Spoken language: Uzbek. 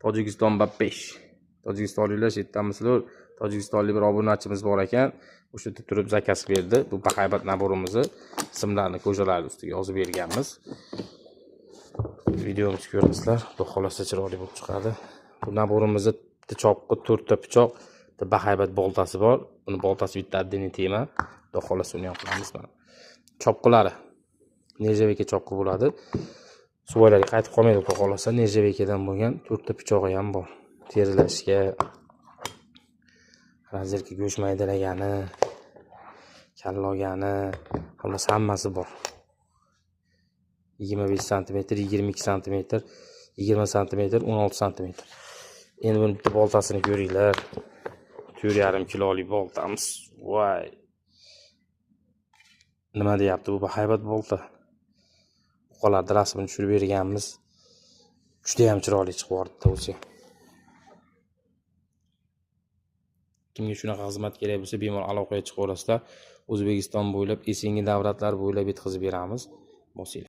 Tojikiston va 5. Tojikistonliklar yetamisizlar. Tojikistonlik bir obunachimiz bor ekan. O'sha yerda turib zakaz berdi. Bu bahaybat naborimizni ismlarini ko'chalarning ustiga yozib berganmiz. Videomizni ko'rasizlar. Xudo xolasa chiroyli bo'lib chiqadi. Bu naborimizda bitta choqqa 4 ta pichoq, bitta bahaybat boltasi bor. Buni boltasi bitta addini tema. Xudo xolasa uni ham qilamiz mana. Choqqalari nержавейка choqqi bo'ladi. Suvoylarga qaytib qolmaydi, xudo xolasa. Nержавейкаdan bo'lgan 4 ta pichog'i ham bor. Terilashga, razerka go'sht maydalagani, kallogani, hammasi bor. 25 sm, 22 sm, 20 sm, 16 sm. Endi buni bitta boltasini ko'ringlar. 4,5 kilolik boltamiz. Voy. Nima deyapti bu bahaybat bolta? Qo'llarda rasmini tushirib berganmiz. Juda ham chiroyli chiqib o'rdi o'zi. Kimga shunaqa xizmat kerak bo'lsa, bemalol aloqaga chiqaverasizlar. O'zbekiston bo'ylab, Esengi davlatlar bo'ylab yetkazib beramiz. Bosinglar.